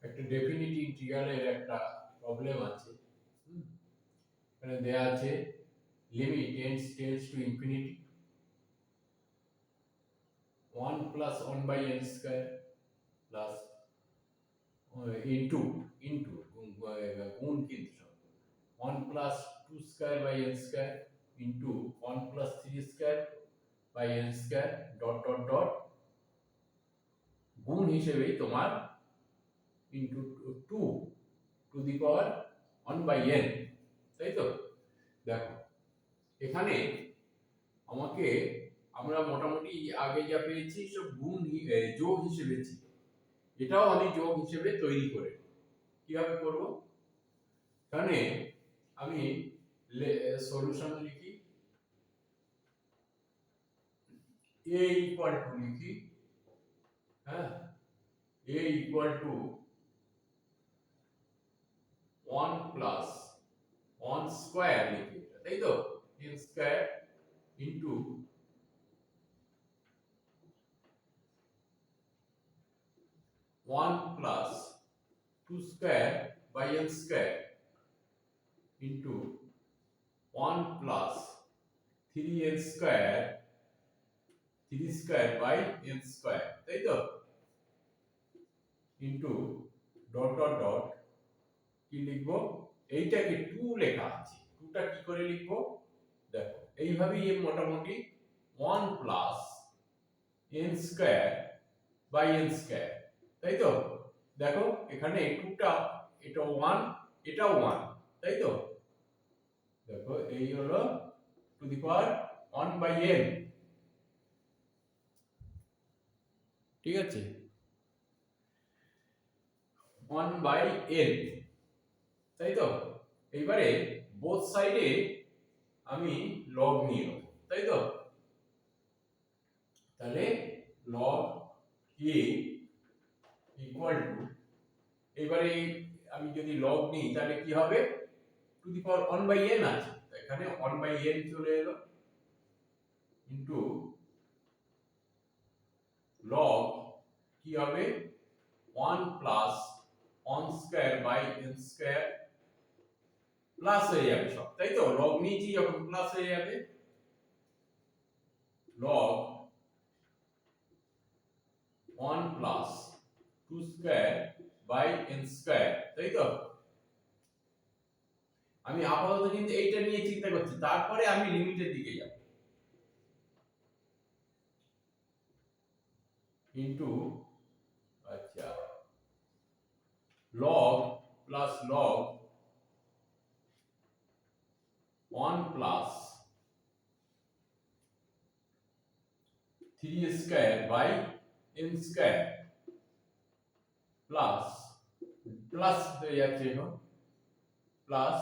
একটা ডেফিনিট ইন্টিগ্রালের একটা প্রবলেম আছে। এখানে দেয়া আছে limit tends to infinity 1 plus 1 by n square plus into গুণ কিন্তু সব 1 plus 2 square by n square into 1 plus 3 square by n square dot dot dot গুণ হিসেবেই তোমার into 2 to the power 1 by n, তাই তো? দেখো এখানে আমাকে আমরা মোটামুটি আগে যা পেয়েছি সব গুণ যোগ হিসেবে ছিল, এটাও আমি যোগ হিসেবে তৈরি করে কিভাবে করব, এখানে আমি সলিউশন লিখি a ইকুয়াল টু লিখি, হ্যাঁ a equal to 1 plus 1 square লিখি, তাই তো n square into 1 plus 2 square by n square into 1 plus 3n square 3 square by n square, তাই তো into dot dot dot কি লিখবো, এইটাকে 2 লেখা আছে, 2টা কি করে লিখবো দেখো এইভাবেই মোটামুটি 1 plus n square by n square, তাই তো দেখো এখানে 2টা এটা 1 এটাও 1, তাই তো দেখো এই হলো to the power 1 by n, ঠিক আছে 1 বাই n, তাই তো এইবারে বোথ সাইডে আমি লগ নিয়ে নেব, তাই তো তাহলে log a ইকুয়াল টু, এবারে আমি যদি লগ নিই তাহলে কি হবে to the power 1 by n আছে, এখানে 1 বাই n চলে এলো ইনটু log কি হবে 1 plus 1 square by n square plus হয়ে যাবে সব, তাই তো লগ নিয়েছি যখন প্লাস হয়ে যাবে log 1 plus 2 square by n square, তাই তো আমি আপাতত কিন্তু এইটা নিয়ে চিন্তা করছি, তারপরে আমি লিমিটের দিকে যাব ইনটু আচ্ছা log plus log 1 plus 3 square by n square plus plus হয়ে যাচ্ছে এটা plus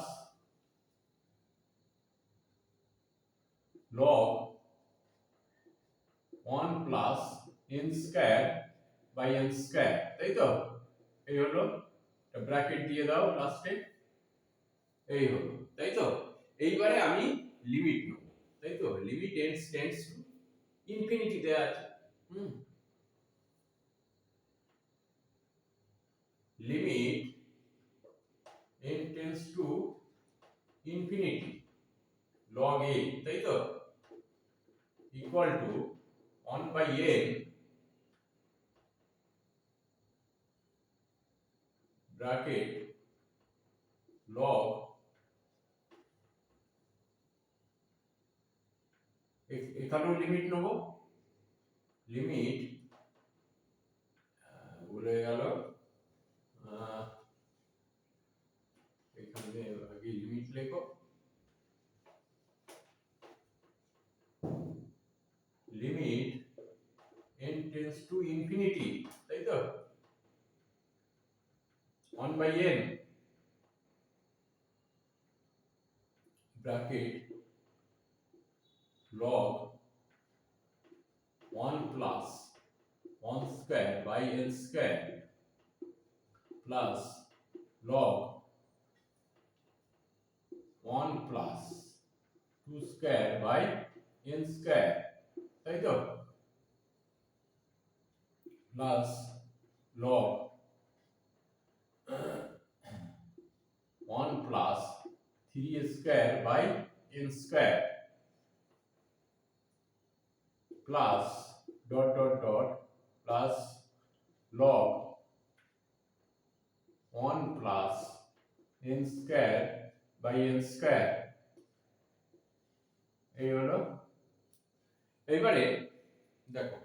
log 1 plus n square by n square, তাই তো এই হলো একটা ব্র্যাকেট দিয়ে দাও লাস্টে, এই হলো তাই তো এইবারে আমি লিমিট নেব, তাই তো লিমিট টেন্ডস টু ইনফিনিটি দেয়া আছে, limit n tends to infinity log a, তাই তো equal to 1 by n bracket log এখানেও লিমিট নেব, লিমিট ভুলে গেল এখানে আগে লিমিট লেখো, limit n tends to infinity, তাই তো 1 by n bracket log 1 plus 1 square by n square plus log 1 plus 2 square by n square, তাই তো plus log plus 3 square by n square plus dot dot dot plus log 1 plus n square by n square. এই হলো। এবারে দেখো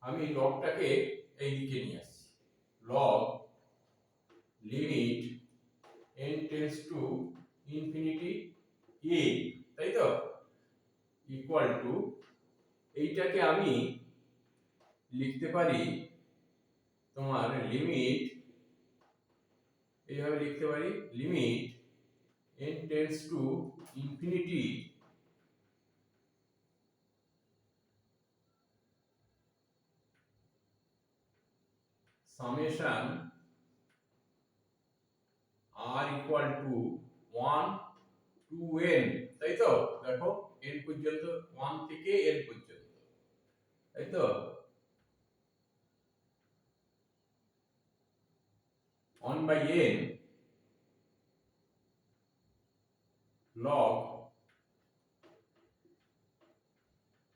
আমি লগটাকে এই দিকে নিয়ে আসছি, log limit n tends to infinity a, তাই তো, ইকুয়াল টু এইটাকে আমি লিখতে পারি তোমার লিমিট, এইভাবে লিখতে পারি limit n tends to infinity summation r equal to 1 to n, তাই তো, দেখো n পর্যন্ত 1 থেকে n পর্যন্ত, তাই তো, 1 by n log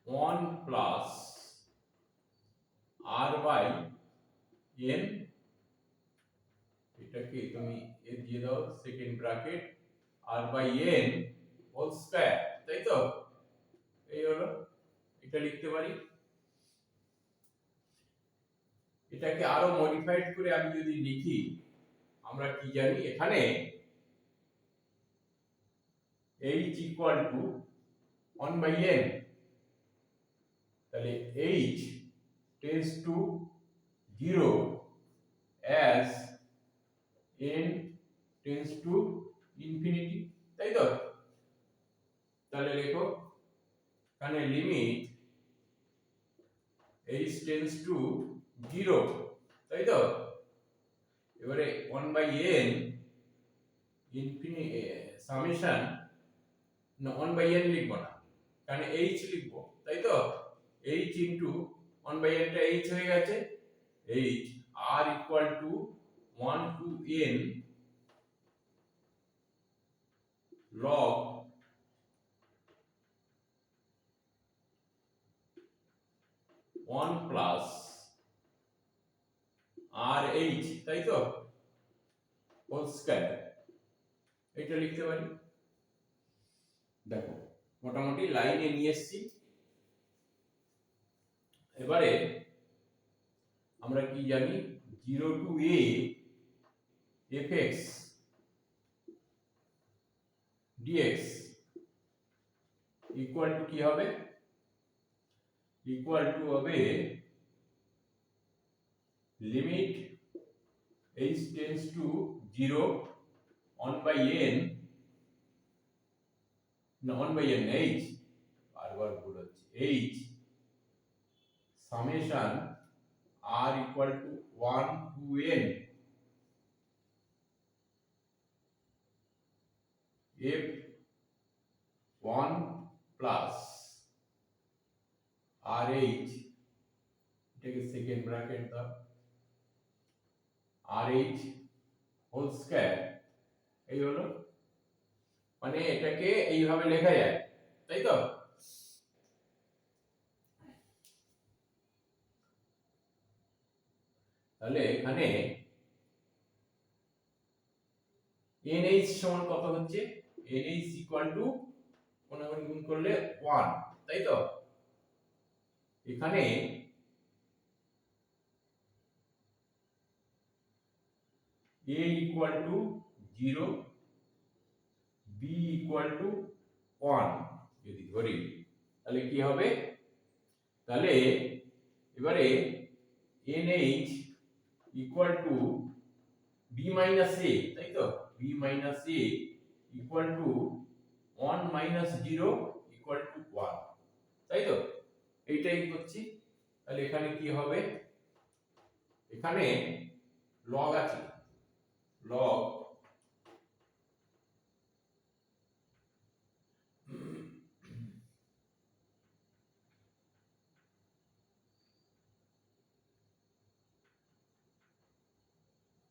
1 plus r by n, এটাকে তুমি এ দিয়ে দাও second bracket, r by n whole square, তাই তো, এই হলো। এটা লিখতে পারি। এটাকে আরো মডিফাইড করে আমি যদি লিখি, আমরা কি জানি এখানে h equal to 1 by n, তাহলে h tends to 0 as n tends to infinity, তাই তো, তাহলে লেখো এখানে লিমিট h টেন্ডস টু 0, তাই তো, এবারে 1 বাই n ইনফিনিটি সামেশন, না 1 বাই n লিখব না, কারণ h লিখব, তাই তো, h ইনটু 1 বাই n টা h হয়ে গেছে, h r equal to 1 to n log 1 plus rh, তাই তো, হোল স্কয়ার, এটা লিখতে পারি। দেখো মোটামুটি লাইনে নিয়ে এসেছি। এবারে আমরা কি জানি 0 to a fx dx equal to কি হবে, ইকুয়াল টু হবে limit h tends to 0 1 by n, না 1 বাই n h, বারবার ভুল হচ্ছে, h summation r equal to 1 to n f 1 plus rh, এটাকে সেকেন্ড ব্র্যাকেট দাও, rh হোল স্কয়ার, এই হলো। মানে এটাকে এইভাবে লেখা যায়, তাই তো, তাহলে এখানে nh সমান কত হচ্ছে, nh ইকুয়াল টু কোনাকুনি গুণ করলে 1, তাই তো, এখানে a equal two 0 b equal to 1 যদি ধরি, তাহলে কি হবে, তাহলে এবারে nh equal to b minus a, তাই তো, b minus a equal to 1 minus 0 equal to 1, তাই তো, এইটাই করছি। তাহলে এখানে কি হবে, এখানে log আছে, log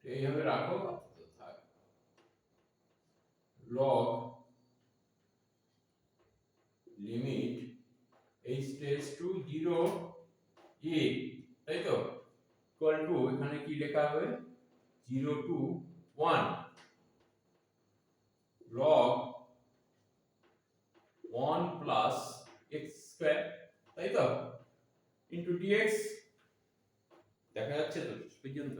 এইভাবে রাখো, থাক, log limit h tends to 0 a, তাই তো, ইকুয়াল টু এখানে কি লেখা হবে 0 to 1 log 1 plus x square, তাই তো, ইনটু dx। দেখা যাচ্ছে তো পর্যন্ত?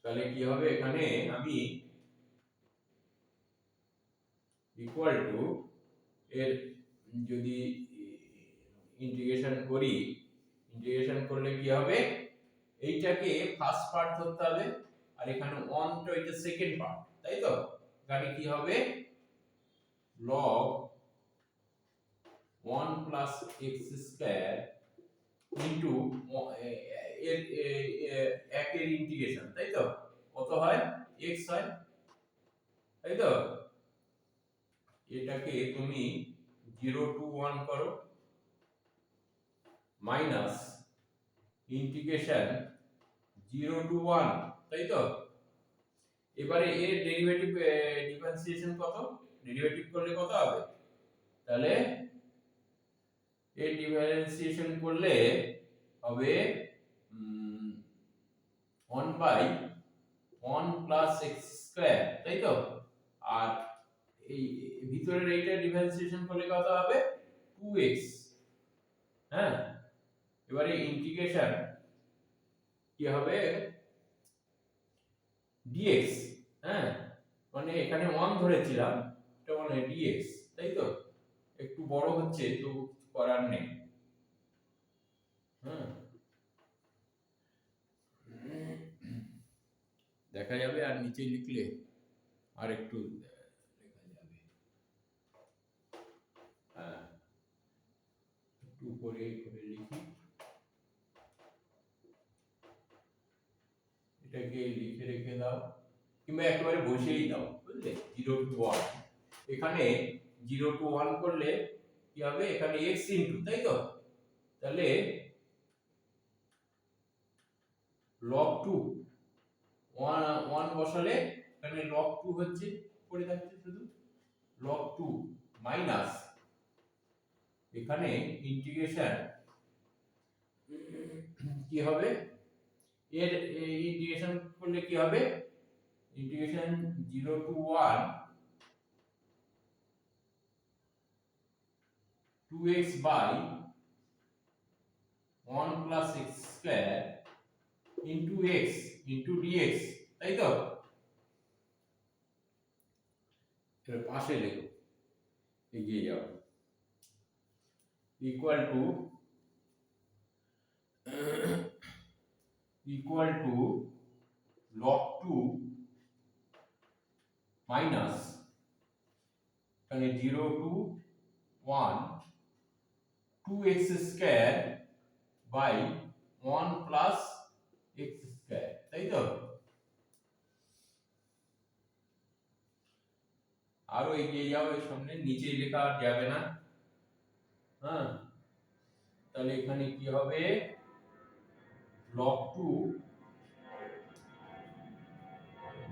তাহলে কি হবে এখানে আমি ইকুয়াল টু এর যদি ইন্টিগ্রেশন করি, ইন্টিগ্রেশন করলে কি হবে এইটাকে ফার্স্ট পার্ট ধরতে হবে আর এখানে 1 টা এটা সেকেন্ড পার্ট, তাই তো। এখানে কি হবে log 1 plus x square into এর একের ইন্টিগ্রেশন, তাই তো, কত হয় x হয়, তাই তো। এটাকে তুমি 0 টু 1 করো মাইনাস ইন্টিগ্রেশন 0 টু 1, তাই তো। এবারে এর ডেরিভেটিভ ডিফারেন্সিয়েশন কত, ডেরিভেটিভ করলে কত হবে, তাহলে এর ডিফারেন্সিয়েশন করলে হবে 1 বাই 1 প্লাস x স্কয়ার, তাই তো। আর এই ভিতরের এইটা ডিফারেন্সিয়েশন করলে কত হবে 2x। হ্যাঁ, এবারে ইন্টিগ্রেশন কি হবে dx। হ্যাঁ, মানে এখানে 1 ধরেছিলাম, এটা মানে dx, তাই তো। একটু বড় হচ্ছে তো করার নেই। হ্যাঁ, দেখা যাবে আর নিচে লিখলে আর একটু লেখা যাবে। হ্যাঁ, একটু উপরে করে লিখি, এটাকে লিখে রেখে দাও কিংবা একেবারে বসেই দাও, বুঝলে, 0 টু 1। এখানে 0 টু 1 করলে কি হবে এখানে x ইনটু, তাই তো, তাহলে log 2 1 বসালে এখানে log 2 হচ্ছে, পড়ে থাকছে শুধু log 2 মাইনাস এখানে ইন্টিগ্রেশন কি হবে এর ইন্টিগ্রেশন করলে কি হবে integration 0 to 1 2x by 1 plus x square into x into dx, তাই তো। এর পাশে লিখো, এগিয়ে যাও, ইকুয়াল টু log 2 মাইনাস এখানে 0 to 1 2x square by 1 plus x square, তাই তো। আরো এগিয়ে যাও, এর সামনে নিচে লেখা যাবে না। হ্যাঁ, তাহলে এখানে কি হবে log 2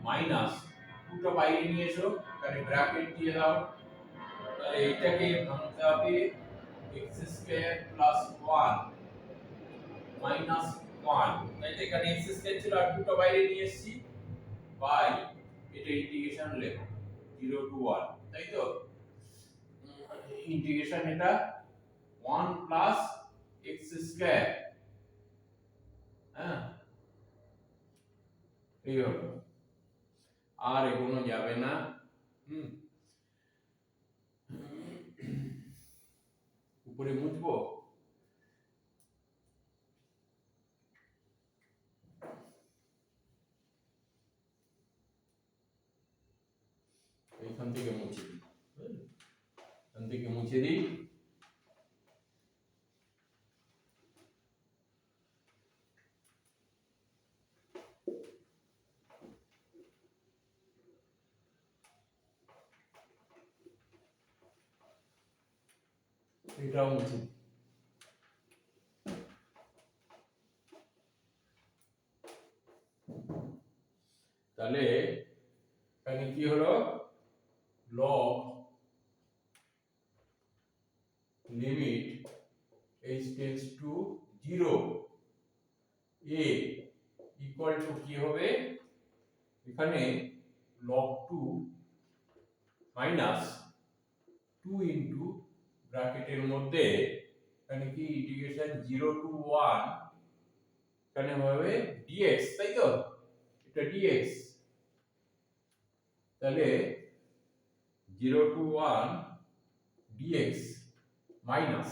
মাইনাস 2 টা বাইরে নিয়ে এসো, এখানে ব্র্যাকেট দিয়ে দাও, তাহলে এটাকে ভাঙতে হবে x স্কয়ার প্লাস 1 মাইনাস 1, তাই তো। এখানে x স্কয়ার ছিল আর 2 টা বাইরে নিয়ে এসেছি বাই এটা ইন্টিগ্রেশন লেখো 0 টু 1, তাই তো। ইন্টিগ্রেশন এটা 1 প্লাস x স্কয়ার। হ্যাঁ, এই হলো, আর এগোনো যাবে না। উপরে মুছবো, এইখান থেকে মুছে দিই, এখান থেকে মুছে দিই। এটাও মুছে দিই। তাহলে এখানে কি হলো, log limit h tends to 0 a equal to কি হবে, এখানে log 2 মাইনাস 2 ইনটু ব্র্যাকেটের মধ্যে এখানে কি ইন্টিগ্রেশন 0 টু 1 এখানে হবে dx, তাই তো, এটা dx, তাহলে 0 টু 1 dx মাইনাস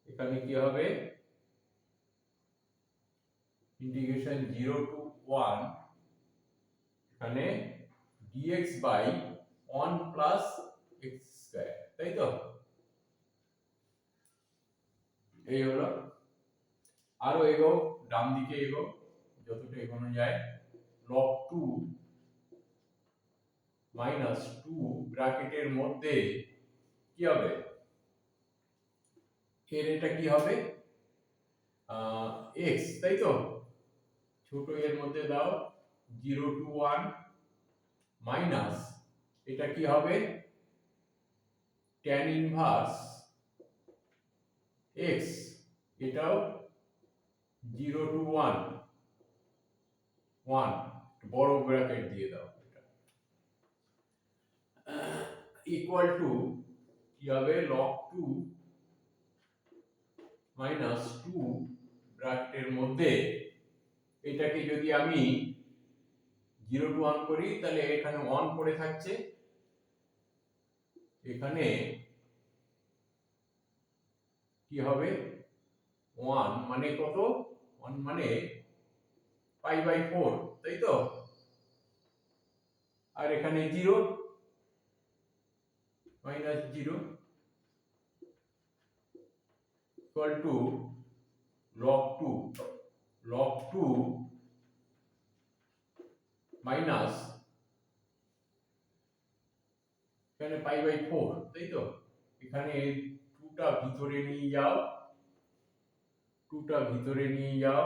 এখানে কি হবে ইন্টিগ্রেশন 0 টু 1 এখানে dx by 1 plus x square, তাই তো, এই হলো। আরো এগো, ডান দিকে এগো, যতটা এগোনো যায়, log 2 মাইনাস 2 ব্র্যাকেটের মধ্যে কি হবে, এর এটা কি হবে x, তাই তো, ছোট এর মধ্যে দাও 0 টু 1 মাইনাস এটা কি হবে tan ইনভার্স x, এটাও 0 টু 1 বড় ব্র্যাকেট দিয়ে দাও, এটা ইকুয়াল টু কি হবে log 2 মাইনাস 2 ব্র্যাকেটের মধ্যে এটাকে যদি আমি 0 টু 1 করি তাহলে এখানে 1 পড়ে থাকছে, এখানে কি হবে 1 মানে কত, 1 মানে পাই বাই 4, তাই তো, আর এখানে 0 minus 0 equal to log 2 minus এখানে পাই বাই 4, তাই তো, এখানে 2টা ভিতরে নিয়ে যাও, 2টা ভিতরে নিয়ে যাও,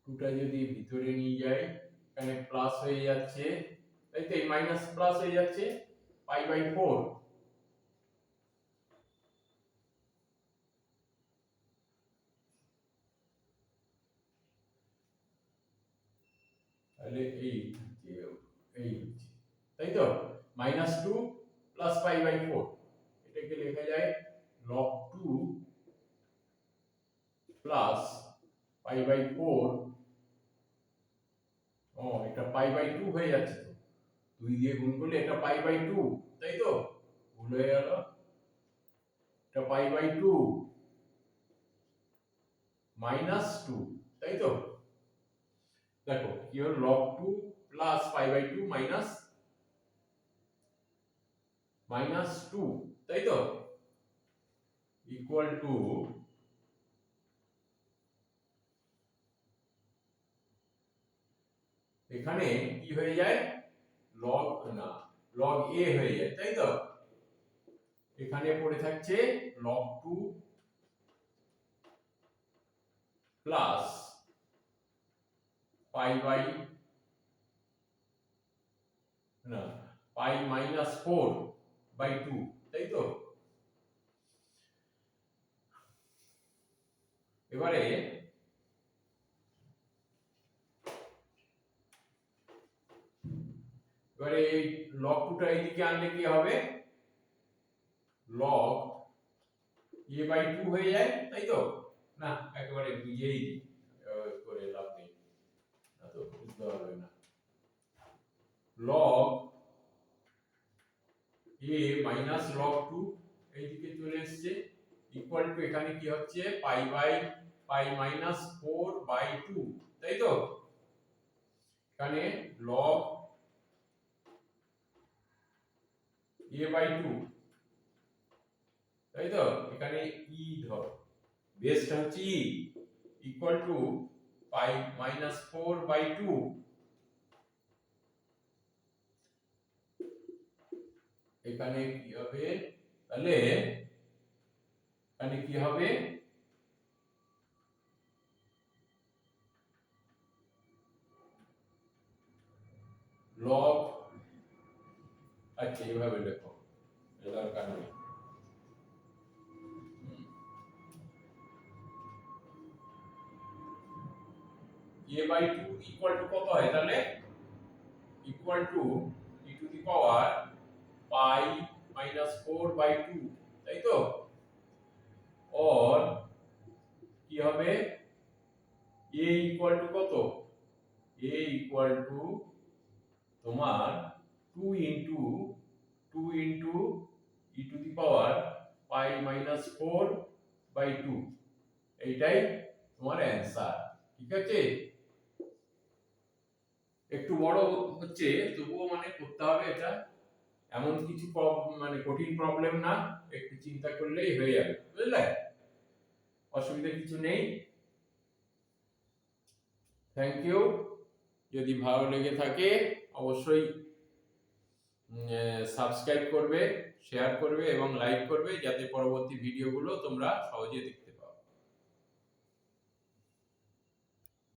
টুটা যদি ভিতরে নিয়ে যাই এখানে প্লাস হয়ে যাচ্ছে, তাই তো, এই মাইনাস প্লাস হয়ে যাচ্ছে পাই বাই 4, তাহলে এই হচ্ছে, তাই তো, মাইনাস 2 প্লাস পাই বাই 4, এটাকে লেখা যায় log 2 প্লাস পাই বাই 4, ও এটা পাই বাই 2 হয়ে যাচ্ছে, তো 2 দিয়ে গুণ করলে এটা পাই বাই 2, তাই তো, ভুল হয়ে গেল, এটা পাই বাই 2 মাইনাস 2, তাই তো, দেখো কি হলো log 2 plus pi by 2 minus 2, তাই তো, ইকুয়াল টু এখানে কি হয়ে যায় log না log a হয়ে যায়, তাই তো, এখানে পড়ে থাকছে log 2 প্লাস পাই বাই না পাই মাইনাস 4 বাই 2, তাই তো, এবারে এই log 2টা এইদিকে আনলে কি হবে log a বাই 2 হয়ে যায়, তাই তো, না একেবারে বুঝিয়েই দিই, করে লাভ নেই, না তো বুঝতে পারবে না, log a মাইনাস log 2 এইদিকে চলে এসেছে, ইকুয়াল টু এখানে কি হচ্ছে পাই মাইনাস 4 বাই 2, তাই তো, এখানে log a বাই 2, তাই তো, এখানে ই ধর, বেসটা হচ্ছে E, equal to pi minus 4 by 2, এখানে কি হবে, তাহলে এখানে কি হবে আচ্ছা এইভাবে লেখো, এর দরকার নেই। a বাই 2 ইকুয়াল টু কত হয় তাহলে? Equal to e to the power pi minus 4 by 2, তাই তো? और কি হবে? a ইকুয়াল টু কত? a ইকুয়াল টু তোমার 2 into e to the power pi minus 4 by 2, এইটাই তোমার অ্যান্সার। ঠিক আছে, একটু বড় হচ্ছে তবুও মানে করতে হবে এটা, এমন কিছু মানে কঠিন প্রবলেম না, একটু চিন্তা করলেই হয়ে যাবে, বুঝলে? অসুবিধা কিছু নেই। Thank you. যদি ভালো লেগে থাকে অবশ্যই সাবস্ক্রাইব করবে, শেয়ার করবে এবং লাইক করবে, যাতে পরবর্তী ভিডিওগুলো তোমরা সহজে দেখতে